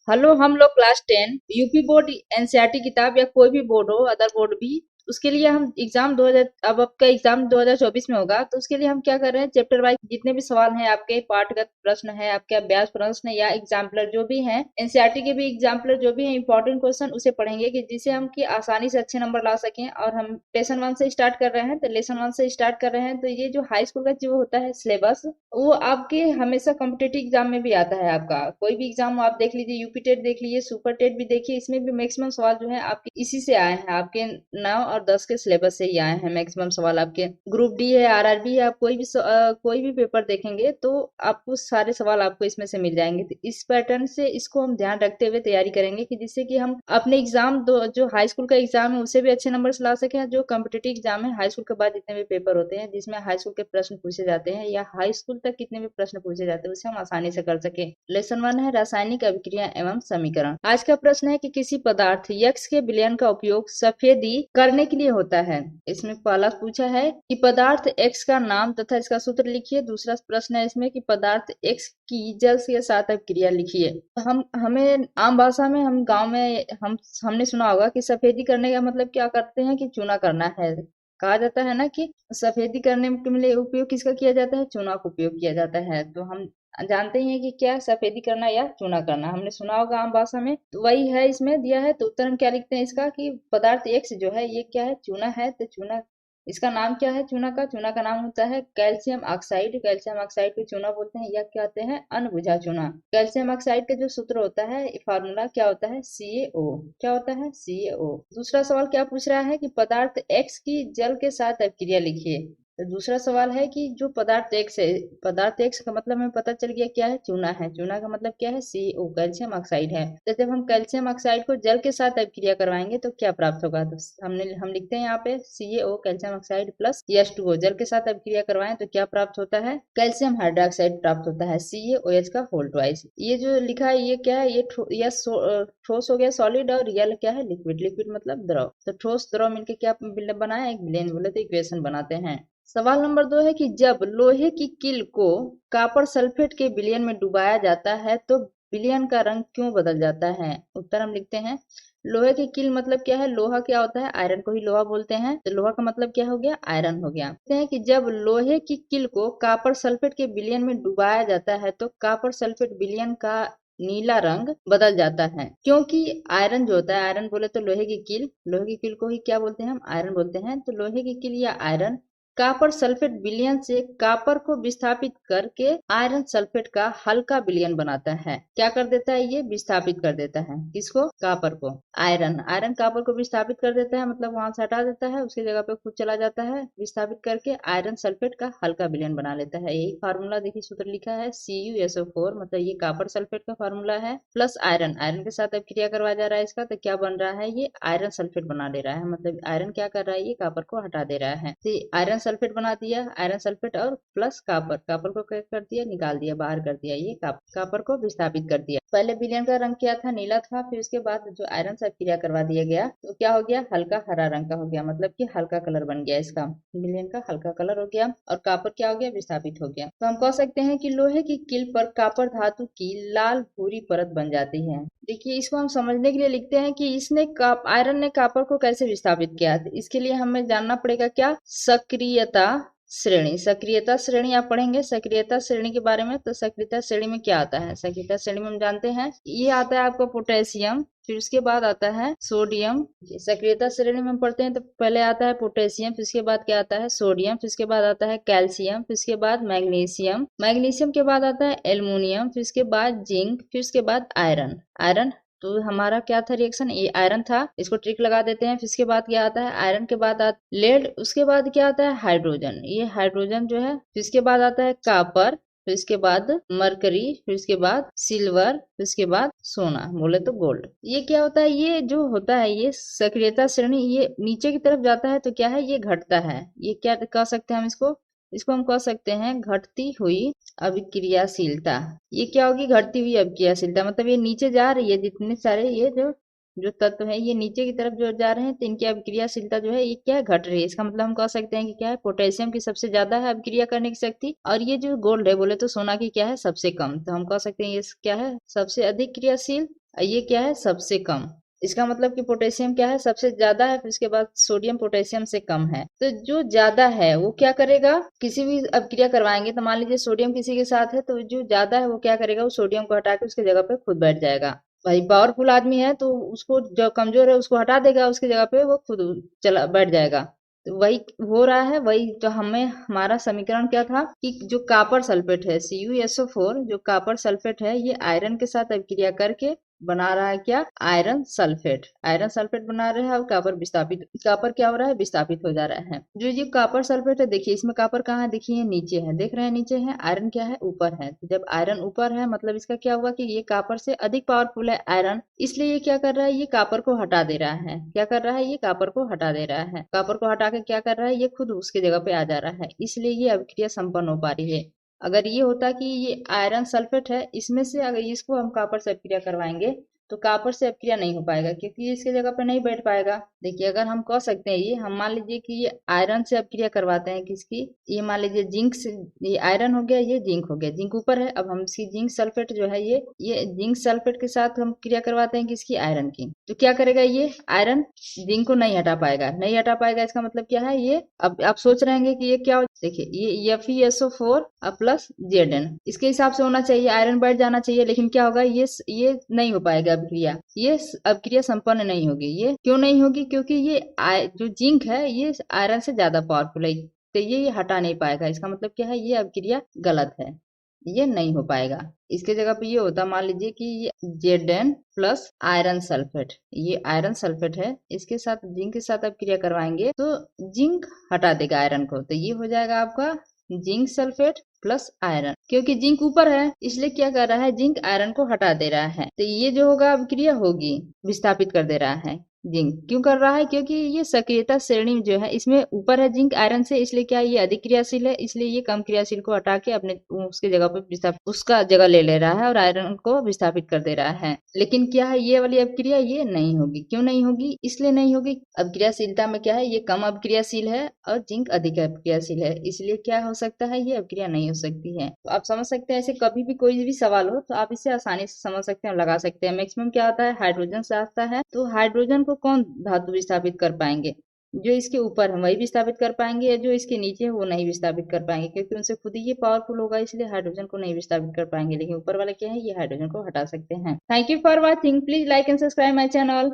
Hello, हम लोग class 10 UP board NCERT किताब या कोई भी बोर्ड हो, अदर बोर्ड भी, उसके लिए हम एग्जाम 2000, अब आपका एग्जाम 2024 में होगा, तो उसके लिए हम क्या कर रहे हैं, चैप्टर वाइज जितने भी सवाल हैं आपके, पाठगत प्रश्न है, आपके अभ्यास प्रश्न या एग्जाम्पलर जो भी हैं, एनसीईआरटी के भी एग्जाम्पलर जो भी है इंपॉर्टेंट क्वेश्चन उसे पढ़ेंगे कि जिससे हम की आसानी से अच्छे नंबर ला सकें। और हम लेसन 1 से स्टार्ट कर रहे हैं, तो लेसन 1 से स्टार्ट कर रहे हैं, तो ये जो हाई स्कूल का जो होता है सिलेबस, वो आपके हमेशा कॉम्पिटेटिव एग्जाम में भी आता है। आपका कोई भी एग्जाम हो, आप देख लीजिए, यूपी टेट देख लीजिए, सुपर टेट भी देखिए, इसमें भी मैक्सिमम सवाल जो है आपके इसी से आए हैं, आपके 9 और 10 के सिलेबस से ही आए हैं मैक्सिमम सवाल। आपके ग्रुप डी है, आरआरबी है, आप कोई भी पेपर देखेंगे तो आपको सारे सवाल आपको इसमें से मिल जाएंगे। तो इस पैटर्न से इसको हम ध्यान रखते हुए तैयारी करेंगे कि जिससे कि हम अपने एग्जाम जो हाई स्कूल का एग्जाम है उसे भी अच्छे नंबर से ला सकें। जो कॉम्पिटेटिव एग्जाम है हाई स्कूल के बाद जितने भी पेपर होते हैं जिसमें हाई स्कूल के प्रश्न पूछे जाते हैं या हाई स्कूल तक कितने भी प्रश्न पूछे जाते हैं उसे हम आसानी से कर सके। लेसन 1 है रासायनिक अभिक्रिया एवं समीकरण। आज का प्रश्न है कि किसी पदार्थ यक्स के विलयन का उपयोग सफेदी करने के लिए होता है। इसमें पहला पूछा है कि पदार्थ एक्स का नाम तथा इसका सूत्र लिखिए। दूसरा प्रश्न है इसमें कि पदार्थ एक्स की जल के साथ अभिक्रिया लिखिए। हम हमें आम भाषा में, हम गांव में हमने सुना होगा कि सफेदी करने का मतलब क्या करते हैं कि चूना करना है। कहा जाता है ना कि सफेदी करने के लिए उपयोग किसका किया जाता है, चूना का उपयोग किया जाता है। तो हम जानते ही हैं कि क्या सफेदी करना या चूना करना, हमने सुना होगा आम भाषा में। तो वही है इसमें दिया है। तो उत्तर हम क्या लिखते हैं इसका कि पदार्थ एक्स जो है ये क्या है, चूना है। तो चूना, इसका नाम क्या है चूना का नाम होता है कैल्शियम ऑक्साइड। कैल्शियम ऑक्साइड को चूना बोलते हैं या कहते हैं अनबुझा चूना। कैल्शियम ऑक्साइड का जो सूत्र होता है, फार्मूला क्या होता है, CaO। क्या होता है, CaO। दूसरा सवाल क्या पूछ रहा है कि पदार्थ एक्स की जल के साथ अभिक्रिया लिखिए। तो दूसरा सवाल है कि जो पदार्थ एक्स है, पदार्थ एक्स का मतलब हमें पता चल गया क्या है, चूना है। चूना का मतलब क्या है, CaO, कैल्शियम ऑक्साइड है। तो जब हम कैल्शियम ऑक्साइड को जल के साथ अभिक्रिया करवाएंगे तो क्या प्राप्त होगा, तो हम लिखते हैं यहाँ पे CaO calcium oxide plus H2O जल के साथ अभिक्रिया करवाएं तो क्या प्राप्त होता है, कैल्शियम हाइड्रोक्साइड प्राप्त होता है, CaOH का होल ट्वाइस। ये जो लिखा है ये क्या है, ठोस हो गया सॉलिड, और रियल क्या है, लिक्विड। लिक्विड मतलब द्रव। तो ठोस द्रव मिलकर क्या बिल्डअप बनाया, एक विलेन बोले तो इक्वेशन बनाते हैं। सवाल नंबर 2 है कि जब लोहे की किल को कॉपर सल्फेट के विलयन में डुबाया जाता है तो विलयन का रंग क्यों बदल जाता है। उत्तर हम लिखते हैं, लोहे की किल मतलब क्या है, लोहा क्या होता है, आयरन को ही लोहा बोलते हैं। तो लोहा का मतलब क्या हो गया, आयरन हो गया। कहते हैं कि जब लोहे की किल को कॉपर सल्फेट के विलयन में डुबाया जाता है तो कॉपर सल्फेट विलयन का नीला रंग बदल जाता है, क्योंकि आयरन जो होता है, आयरन बोले तो लोहे की किल को ही क्या बोलते हैं, हम आयरन बोलते हैं। तो लोहे की किल या आयरन कॉपर सल्फेट विलयन से कॉपर को विस्थापित करके आयरन सल्फेट का हल्का विलयन बनाता है। क्या कर देता है, ये विस्थापित कर देता है किसको, कॉपर को। आयरन कॉपर को विस्थापित कर देता है, मतलब वहां से हटा देता है, उसकी जगह पे खुद चला जाता है, विस्थापित करके आयरन सल्फेट का हल्का विलयन बना लेता है। यही फार्मूला देखिए, सूत्र लिखा है CuSO4, मतलब ये कॉपर सल्फेट का फार्मूला है, प्लस आयरन के साथ अब क्रिया करवाया जा रहा है इसका। तो क्या बन रहा है, ये आयरन सल्फेट बना ले रहा है, मतलब आयरन क्या कर रहा है, ये कॉपर को हटा दे रहा है। तो आयरन सल्फेट बना दिया, आयरन सल्फेट और प्लस कॉपर को क्या कर दिया, निकाल दिया, बाहर कर दिया, ये कॉपर को विस्थापित कर दिया। पहले विलयन का रंग क्या था, नीला था, फिर उसके बाद जो आयरन से क्रिया करवा दिया गया तो क्या हो गया, हल्का हरा रंग का हो गया, मतलब कि हल्का कलर बन गया इसका, विलयन का हल्का कलर हो गया, और कॉपर क्या हो गया, विस्थापित हो गया। तो हम कह सकते हैं कि लोहे की किल पर कॉपर धातु की लाल भूरी परत बन जाती है। देखिए, इसको हम समझने के लिए लिखते हैं कि आयरन ने कॉपर को कैसे विस्थापित किया। इसके लिए हमें जानना पड़ेगा क्या, सक्रियता श्रेणी आप पढ़ेंगे सक्रियता श्रेणी के बारे में। तो सक्रियता श्रेणी में क्या आता है, सक्रियता श्रेणी में हम जानते हैं ये आता है आपका पोटेशियम, फिर उसके बाद आता है सोडियम। सक्रियता श्रेणी में हम पढ़ते हैं तो पहले आता है पोटेशियम, फिर उसके बाद क्या आता है सोडियम, फिर उसके बाद आता है कैल्शियम, फिर उसके बाद मैग्नीशियम के बाद आता है एल्युमिनियम, फिर उसके बाद जिंक, फिर उसके बाद आयरन। तो हमारा क्या था रिएक्शन, ये आयरन था, इसको ट्रिक लगा देते हैं। फिर इसके बाद क्या आता है, आयरन के बाद आता लेड, उसके बाद क्या आता है हाइड्रोजन, ये हाइड्रोजन जो है। फिर इसके बाद आता है कॉपर, फिर इसके बाद मरकरी, फिर इसके बाद सिल्वर, फिर इसके बाद सोना, बोले तो गोल्ड। ये क्या होता है, ये जो होता है ये सक्रियता श्रेणी, ये नीचे की तरफ जाता है तो क्या है, ये घटता है। ये क्या कह सकते हैं हम इसको हम कह सकते हैं घटती हुई अभिक्रियाशीलता। ये क्या होगी, घटती हुई अभिक्रियाशीलता, मतलब ये नीचे जा रही है, जितने सारे ये जो जो तत्व है ये नीचे की तरफ जो जा रहे हैं तो इनकी अभिक्रियाशीलता जो है ये क्या है, घट रही है। इसका मतलब हम कह सकते हैं कि क्या है, पोटेशियम की सबसे ज्यादा है अभिक्रिया करने की शक्ति, और ये जो गोल्ड है बोले तो सोना की क्या है, सबसे कम। तो हम कह सकते हैं ये क्या है, सबसे अधिक क्रियाशील और ये क्या है, सबसे कम। इसका मतलब कि पोटेशियम क्या है, सबसे ज्यादा है, फिर इसके बाद सोडियम पोटेशियम से कम है। तो जो ज्यादा है वो क्या करेगा, किसी भी अपक्रिया करवाएंगे तो मान लीजिए सोडियम किसी के साथ है, तो जो ज्यादा है वो क्या करेगा, वो सोडियम को हटा के उसकी जगह पे खुद बैठ जाएगा। भाई पावरफुल आदमी है तो उसको, जो कमजोर है उसको हटा देगा, उसकी जगह पे वो खुद चला बैठ जाएगा। तो वही हो रहा है, वही जो हमें, हमारा समीकरण क्या था कि जो कॉपर सल्फेट है CuSO4, जो कॉपर सल्फेट है ये आयरन के साथ अभिक्रिया करके बना रहा है क्या, आयरन सल्फेट। आयरन सल्फेट बना रहे हैं और कॉपर विस्थापित, कॉपर क्या हो रहा है, विस्थापित हो जा रहा है। जो ये कॉपर सल्फेट है, देखिए इसमें कॉपर कहाँ है, देखिए नीचे है, देख रहे हैं नीचे है, आयरन क्या है, ऊपर है। तो जब आयरन ऊपर है मतलब इसका क्या हुआ कि ये कॉपर से अधिक पावरफुल है आयरन, इसलिए ये क्या कर रहा है, ये कॉपर को हटा दे रहा है। क्या कर रहा है, ये कॉपर को हटा दे रहा है। कॉपर को हटा के क्या कर रहा है, ये खुद उसकी जगह पे आ जा रहा है, इसलिए ये अभिक्रिया संपन्न हो पा रही है। अगर ये होता कि ये आयरन सल्फेट है, इसमें से अगर इसको हम कॉपर से अभिक्रिया करवाएंगे तो कॉपर से अभिक्रिया नहीं हो पाएगा, क्योंकि ये इसके जगह पर नहीं बैठ पाएगा। देखिए अगर हम कह सकते हैं, ये हम मान लीजिए कि ये आयरन से अभिक्रिया करवाते हैं किसकी, ये मान लीजिए जिंक से, ये आयरन हो गया, ये जिंक हो गया, जिंक ऊपर है, अब हम इसकी जिंक सल्फेट जो है, ये जिंक सल्फेट के साथ हम क्रिया करवाते हैं किसकी, आयरन की। तो क्या करेगा, ये आयरन जिंक को नहीं हटा पाएगा, नहीं हटा पाएगा, इसका मतलब क्या है, ये अब आप सोच रहे हैं कि ये क्या हो, देखिए ये FeSO4 प्लस Zn इसके हिसाब से होना चाहिए, आयरन बैठ जाना चाहिए, लेकिन क्या होगा, ये नहीं हो पाएगा अभिक्रिया, ये अभिक्रिया संपन्न नहीं होगी। ये क्यों नहीं होगी, क्योंकि ये जो जिंक है ये आयरन से ज्यादा पावरफुल है, तो ये हटा नहीं पाएगा। इसका मतलब क्या है, ये अभिक्रिया गलत है, ये नहीं हो पाएगा। इसके जगह पे ये होता, मान लीजिए कि ये Zn प्लस आयरन सल्फेट, ये आयरन सल्फेट है, इसके साथ जिंक के साथ अब क्रिया करवाएंगे तो जिंक हटा देगा आयरन को, तो ये हो जाएगा आपका जिंक सल्फेट प्लस आयरन। क्योंकि जिंक ऊपर है इसलिए क्या कर रहा है, जिंक आयरन को हटा दे रहा है, तो ये जो होगा अब क्रिया होगी, विस्थापित कर दे रहा है। जिंक क्यों कर रहा है, क्योंकि ये सक्रियता श्रेणी जो है इसमें ऊपर है जिंक आयरन से, इसलिए क्या ये अधिक क्रियाशील है, इसलिए ये कम क्रियाशील को हटा के अपने उसके जगह पर विस्थापित, उसका जगह ले ले रहा है और आयरन को विस्थापित कर दे रहा है। लेकिन क्या है, ये वाली अपक्रिया ये नहीं होगी। क्यों नहीं होगी, इसलिए नहीं होगी, अपक्रियाशीलता में क्या है, ये कम अपक्रियाशील है और जिंक अधिक अपक्रियाशील है, इसलिए क्या हो सकता है, ये अपक्रिया नहीं हो सकती है। तो आप समझ सकते हैं, ऐसे कभी भी कोई भी सवाल हो तो आप इसे आसानी से समझ सकते हैं और लगा सकते हैं। मैक्सिमम क्या आता है, हाइड्रोजन से आता है, तो हाइड्रोजन को कौन धातु विस्थापित कर पाएंगे, जो इसके ऊपर है वही विस्थापित कर पाएंगे, या जो इसके नीचे है वो नहीं विस्थापित कर पाएंगे, क्योंकि उनसे खुद ही ये पावरफुल होगा, इसलिए हाइड्रोजन को नहीं विस्थापित कर पाएंगे। लेकिन ऊपर वाले क्या है, ये हाइड्रोजन को हटा सकते हैं। Thank you for watching, please like and subscribe my channel.